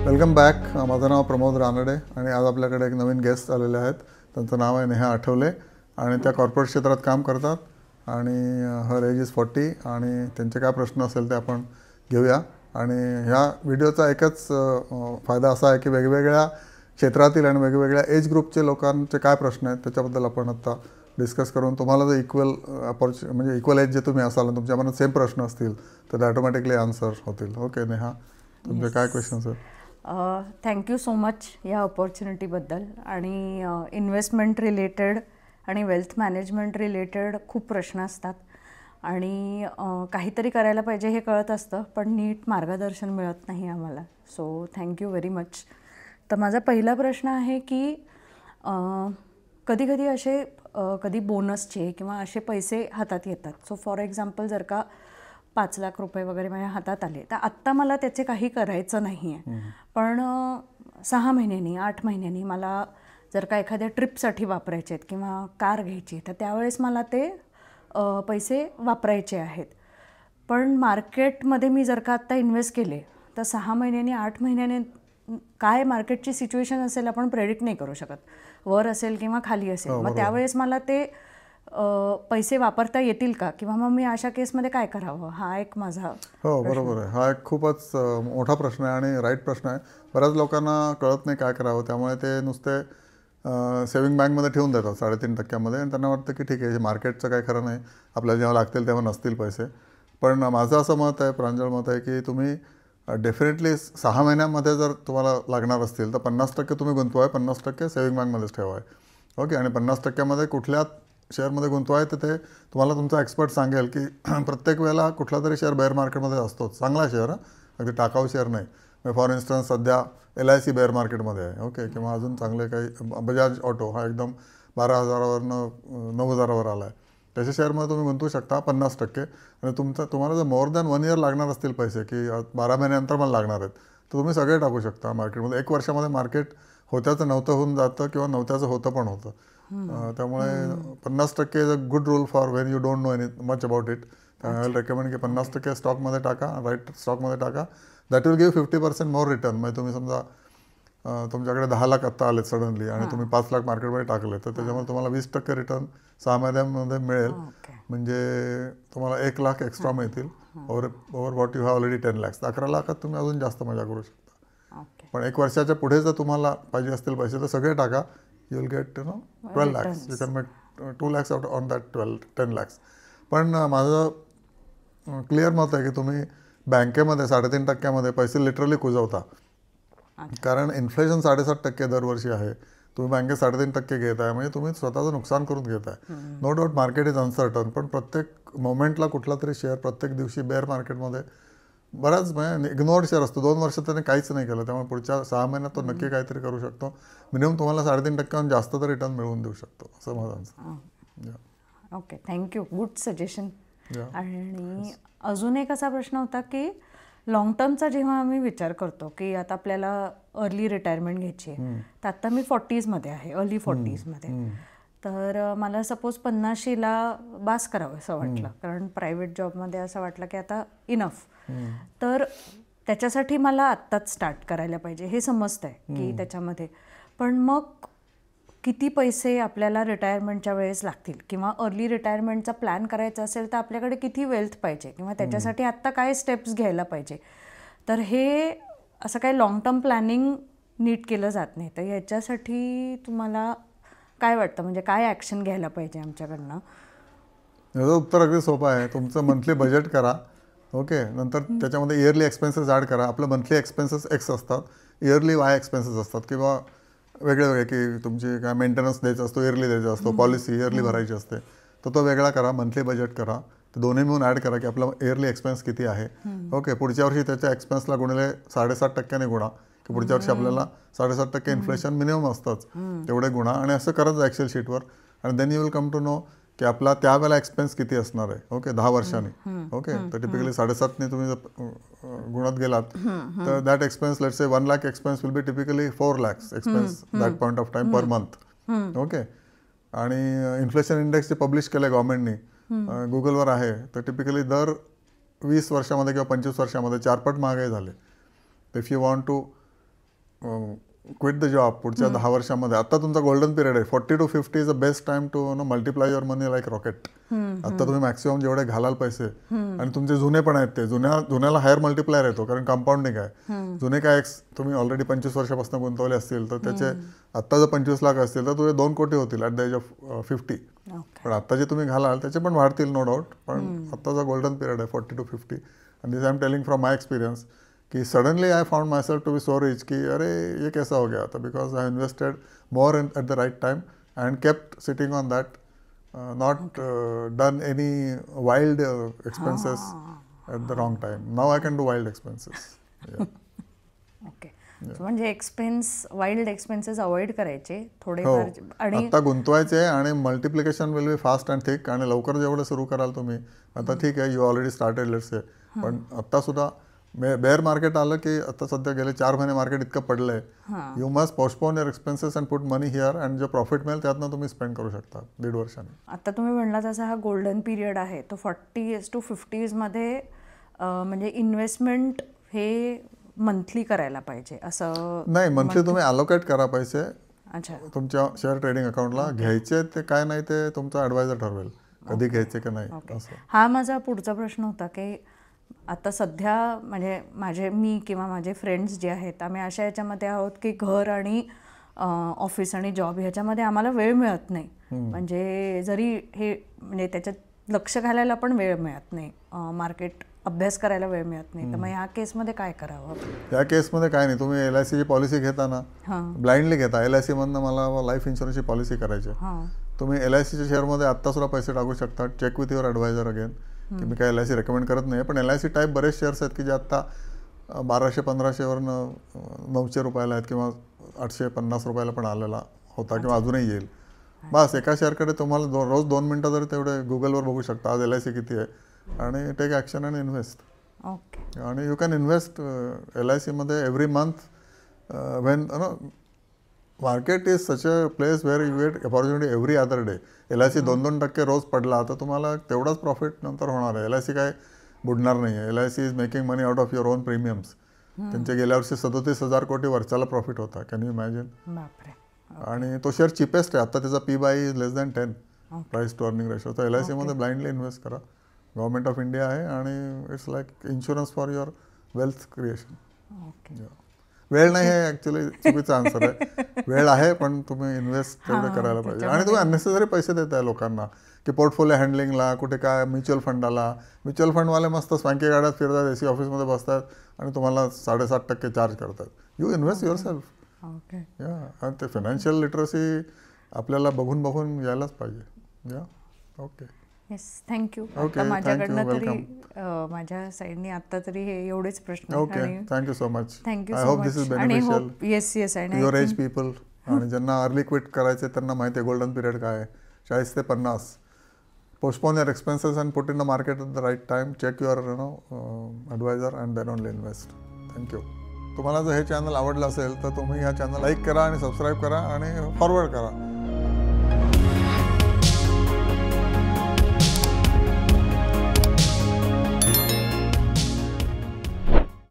Welcome back. माझं नाव प्रमोद रानडे आणि आज आपल्याकडे एक नवीन गेस्ट आलेले आहेत. त्यांचं नाव आहे नेहा आठवले आणि त्या कॉर्पोरेट क्षेत्रात काम करतात आणि हर एज इज 40 आणि त्यांचे काय प्रश्न असेल ते आपण घेऊया. आणि ह्या व्हिडिओचा एकच फायदा असा आहे की वेगवेगळ्या क्षेत्रातील आणि वेगवेगळ्या एज ग्रुपचे लोकांचे काय प्रश्न आहेत त्याच्याबद्दल आपण आता डिस्कस करून तुम्हाला जर इक्वल म्हणजे इक्वल एज जे तुम्ही असाल आणि तुमच्या मनात सेम प्रश्न असतील तर ते ऑटोमॅटिकली आन्सर होतील. ओके नेहा, तुमचे काय क्वेश्चन्स आहेत? थँक्यू सो मच या ऑपॉर्च्युनिटीबद्दल. आणि इन्व्हेस्टमेंट रिलेटेड आणि वेल्थ मॅनेजमेंट रिलेटेड खूप प्रश्न असतात आणि काहीतरी करायला पाहिजे हे कळत असतं पण नीट मार्गदर्शन मिळत नाही आम्हाला. So thank you very much. तर माझा पहिला प्रश्न आहे की कधी कधी असे कधी बोनसचे किंवा असे पैसे हातात येतात. सो फॉर एक्झाम्पल जर का 5 लाख रुपये वगैरे माझ्या हातात आले तर आत्ता मला त्याचे काही करायचं नाही आहे, पण 6 महिन्यांनी 8 महिन्यांनी मला जर का एखाद्या ट्रिपसाठी वापरायचे आहेत किंवा कार घ्यायची तर त्यावेळेस मला ते पैसे वापरायचे आहेत. पण मार्केटमध्ये मी जर का आत्ता इन्व्हेस्ट केले तर 6 महिन्यांनी 8 महिन्याने काय मार्केटची सिच्युएशन असेल आपण प्रेडिक्ट नाही करू शकत. वर असेल किंवा खाली असेल. मग त्यावेळेस मला ते पैसे वापरता येतील का किंवा मग मी अशा केसमध्ये काय करावं, हा एक माझा. हो बरोबर आहे. हा एक खूपच मोठा प्रश्न आहे आणि राईट प्रश्न आहे. बऱ्याच लोकांना कळत नाही काय करावं, त्यामुळे ते नुसते सेविंग बँकमध्ये ठेवून देतात 3.5% आणि त्यांना वाटतं की ठीक आहे मार्केटचं काय खरं नाही, आपल्याला जेव्हा लागतील तेव्हा नसतील पैसे. पण माझं असं मत आहे, प्रांजळ मत आहे की तुम्ही डेफिनेटली 6 महिन्यामध्ये जर तुम्हाला लागणार असतील तर 50% तुम्ही गुंतवाय, 50% सेविंग बँकमध्येच ठेवाय. ओके. आणि 50%मध्ये कुठल्या शेअरमध्ये गुंतवाय तर ते तुम्हाला तुमचा एक्सपर्ट सांगेल की प्रत्येक वेळेला कुठला तरी शेअर बेअर मार्केटमध्ये असतोच. चांगला शेअर, अगदी टाकाऊ शेअर नाही. फॉर इन्स्टन्स सध्या LIC बेअर मार्केटमध्ये आहे. ओके. किंवा अजून चांगले काही बजाज ऑटो हा एकदम 12,000वरनं 9,000वर आला आहे. त्याच्या शेअरमध्ये तुम्ही गुंतवू शकता 50%. आणि तुम्हाला जर मोर दॅन 1 इयर लागणार असतील पैसे की 12 महिन्यानंतर मला लागणार आहेत तर तुम्ही सगळे टाकू शकता मार्केटमध्ये. 1 वर्षामध्ये मार्केट होत्याचं नव्हतं होऊन जातं किंवा नव्हत्याचं होतं पण होतं. त्यामुळे 50% is a good rule for when you don't know much about it. I will recommend की 50% स्टॉकमध्ये टाका, राईट स्टॉकमध्ये टाका. That will give 50% more return. म्हणजे तुम्ही समजा तुमच्याकडे 10 लाख आत्ता आलेत सडनली आणि तुम्ही 5 लाख मार्केटमध्ये टाकले तर त्याच्यामुळे तुम्हाला 20% रिटर्न 6 महिन्यामध्ये मिळेल. म्हणजे तुम्हाला 1 लाख एक्स्ट्रा मिळतील over what you have already 10 lakhs. 11 लाखात तुम्ही अजून जास्त मजा करू शकता. पण 1 वर्षाच्या पुढे जर तुम्हाला पाहिजे असतील पैसे तर सगळे टाका. You will get 12 lakhs. You can make 2 lakhs out on that 10 lakhs. पण माझं क्लिअर मत आहे की तुम्ही बँकेमध्ये 3.5% पैसे लिटरली कुजवता. कारण इन्फ्लेशन 7.5% दरवर्षी आहे. तुम्ही बँकेत 3.5% घेत आहे म्हणजे तुम्ही स्वतःचं नुकसान करून घेत आहे. No doubt market is uncertain, पण प्रत्येक मोमेंटला कुठला तरी शेअर प्रत्येक दिवशी बेअर मार्केटमध्ये बराच म्हणजे इग्नोर्ड शेअर असतो. 2 वर्ष त्याने काहीच नाही केलं, त्यामुळे पुढच्या 6 महिन्यात तो नक्की काहीतरी करू शकतो. मिनिमम तुम्हाला 3.5% जास्त तर रिटर्न मिळवून देऊ शकतो असं माझं. Okay, thank you. Good suggestion. आणि अजून एक असा प्रश्न होता की लॉंग टर्मचा जेव्हा आम्ही विचार करतो की आता आपल्याला अर्ली रिटायरमेंट घ्यायची आहे तर आता मी 40मध्ये आहे, अर्ली 40मध्ये. तर मला सपोज 50शीला बास करावं असं वाटलं, कारण प्रायव्हेट जॉबमध्ये असं वाटलं की आता इनफ. तर त्याच्यासाठी मला आत्ताच स्टार्ट करायला पाहिजे हे समजतं आहे की त्याच्यामध्ये. पण मग किती पैसे आपल्याला रिटायरमेंटच्या वेळेस लागतील किंवा अर्ली रिटायरमेंटचा प्लॅन करायचा असेल तर आपल्याकडे किती वेल्थ पाहिजे किंवा त्याच्यासाठी आत्ता काय स्टेप्स घ्यायला पाहिजे. तर हे असं काही लाँग टर्म प्लॅनिंग नीट केलं जात नाही. तर याच्यासाठी तुम्हाला काय वाटतं, म्हणजे काय ॲक्शन घ्यायला पाहिजे आमच्याकडनं? याचं उत्तर अगदी सोपं आहे. तुमचं मंथली बजेट करा. ओके. नंतर त्याच्यामध्ये इयरली एक्सपेन्सेस ॲड करा. आपलं मंथली एक्सपेन्सेस X असतात, इयरली Y एक्सपेन्सेस असतात किंवा वेगळे वेगळे की तुमची काय मेंटेनन्स द्यायचा असतो, इयरली द्यायचा असतो, पॉलिसी इयरली भरायची असते तर तो वेगळा करा. मंथली बजेट करा. ते दोन्ही मिळून ॲड करा की आपला इयरली एक्सपेन्स किती आहे. ओके. पुढच्या वर्षी त्याच्या एक्सपेन्सला गुणिले 7.5% गुणा की पुढच्या वर्षी आपल्याला 7.5% इन्फ्लेशन मिनिमम असतंच, तेवढे गुणा आणि असं करत जा एक्सेल शीटवर. आणि then you will come to know की आपला त्यावेळेला एक्सपेन्स किती असणार आहे. ओके. 10 वर्षांनी. ओके. तर टिपिकली 7.5ने तुम्ही जर गुणत गेलात तर that expense let's say 1 lakh expense will be typically 4 lakhs expense that point of time per month. Okay. आणि इन्फ्लेशन इंडेक्स जे पब्लिश केलं आहे गव्हर्नमेंटनी, गुगलवर आहे, तर टिपिकली दर 20 वर्षामध्ये किंवा 25 वर्षामध्ये 4 पट महागाई झाले. If you want to quit the job पुढच्या 10 वर्षामध्ये, आता तुमचा गोल्डन पिरियड आहे. 40 to 50 is the best time to multiply your money like rocket. आता तुम्ही मॅक्सिमम जेवढे घालाल पैसे, आणि तुमचे जुने पण आहेत ते जुन्याला हायर मल्टिप्लायर येतो, कारण कंपाऊंडिंग आहे. जुने काय तुम्ही ऑलरेडी 25 वर्षापासून गुंतवले असतील तर त्याचे आता जर 25 लाख असतील तर तुझे 2 कोटी होतील ॲट द एज ऑफ 50. पण आता जे तुम्ही घालाल त्याचे पण वाढतील, नो डाऊट. पण आत्ताचा गोल्डन पिरियड आहे 40 to 50. And this I am telling from my experience कि suddenly I found myself to be so rich कि अरे ये कैसा हो गया था, because I invested more at the right time and kept sitting on that, not done any wild expenses at the wrong time. Now I can do wild expenses. Okay, म्हणजे wild expenses avoid करायचे थोडेफार, आणि आता गुंतवायचे आणि multiplication will be fast and thick. आणि लवकर जेवढं सुरू कराल तुम्ही, आता ठीक आहे, you already started let's say, पण आता सुद्धा बेअर मार्केट आलं की आता सध्या गेले 4 महिने मार्केट इतकं पडलंय, you must postpone your expenses and put money here, and जो प्रॉफिट मिळेल त्यातनं तुम्ही स्पेंड करू शकता 1.5 वर्षाने. आता तुम्ही म्हणला तसा हा गोल्डन पिरियड आहे तो 40 to 50 मध्ये, म्हणजे इन्व्हेस्टमेंट हे मंथली करायला पाहिजे असं नाही. मंथली तुम्ही अलोकेट करा पैसे. अच्छा, तुमच्या शेअर ट्रेडिंग अकाउंटला घ्यायचे ते काय नाही ते तुमचा ॲडवायझर ठरवेल कधी घ्यायचे की नाही. असं हा माझा पुढचा प्रश्न होता की आता सध्या म्हणजे मी किंवा माझे फ्रेंड्स जे आहेत आम्ही अशा याच्यामध्ये आहोत की घर आणि ऑफिस आणि जॉब ह्याच्यामध्ये आम्हाला वेळ मिळत नाही. म्हणजे जरी हे म्हणजे त्याच्यात लक्ष घालायला पण वेळ मिळत नाही, मार्केट अभ्यास करायला वेळ मिळत नाही. तर मग ह्या केसमध्ये काय करावं? या केसमध्ये काय नाही, तुम्ही LICची पॉलिसी घेताना ब्लाइंडली घेता. LIC मधनं मला लाईफ इन्शुरन्सची पॉलिसी करायची, तुम्ही LICच्या शेअरमध्ये आत्ता सुद्धा पैसे टाकू शकता. Check with your advisor again, की मी काय LIC रेकमेंड करत नाही. पण LIC टाईप बरेच शेअर्स आहेत की जे आत्ता 1200-1500वरनं 900 रुपयाला आहेत, किंवा 850 रुपयाला पण आलेला होता, किंवा अजूनही येईल. बस एका शेअरकडे तुम्हाला रोज 2 मिनटं जरी तेवढे गुगलवर बघू शकता आज LIC किती आहे, आणि टेक ॲक्शन आणि इन्व्हेस्ट. ओके, आणि यू कॅन इन्व्हेस्ट LICमध्ये every month when market is such a place where you get opportunity every other day. LIC 2-2% रोज पडला तर तुम्हाला तेवढाच प्रॉफिट नंतर होणार आहे. LIC काय बुडणार नाही आहे. LIC is making money out of your own premiums. त्यांच्या गेल्या वर्षी 37,000 कोटी वर्षाला प्रॉफिट होता. Can you imagine? बापरे. आणि तो शेअर चिपेस्ट आहे आता, त्याचा P/E is less than 10 price to earning ratio. तर LICमध्ये ब्लाइंडली इन्व्हेस्ट करा. गव्हर्नमेंट ऑफ इंडिया आहे आणि it's like insurance for your wealth creation. वेळ नाही आहे ॲक्च्युली, चुकीचा आन्सर आहे. वेळ आहे पण तुम्ही इन्व्हेस्ट तेवढे करायला पाहिजे. आणि तुम्ही अननेसेसरी पैसे देताय लोकांना की पोर्टफोलिओ हँडलिंगला, कुठे काय म्युच्युअल फंडाला. म्युच्युअल फंडवाले मस्त स्वँकी गाड्यात फिरतात, AC ऑफिसमध्ये बसतात आणि तुम्हाला 7.5% चार्ज करतात. You invest your self. या, आणि ते फायनान्शियल लिटरसी आपल्याला बघून बघून यायलाच पाहिजे. या, ओके. Yes, thank you. Okay, माझ्याकडनं thank you, तरी माझ्या साईडनी आता तरी हे एवढेच प्रश्न. Okay, thank you so much. Thank you I so hope this is much. आणि beneficial yes to your age people. आणि ज्यांना अर्ली क्विट करायचे त्यांना माहिती आहे गोल्डन पिरियड काय आहे, 40 ते 50. Postpone your expenses and put in the market at the right time. Check your advisor and then only invest. Thank you. तुम्हाला जर हे चॅनल आवडलं असेल तर तुम्ही या चॅनल लाईक करा आणि सबस्क्राईब करा आणि फॉरवर्ड करा.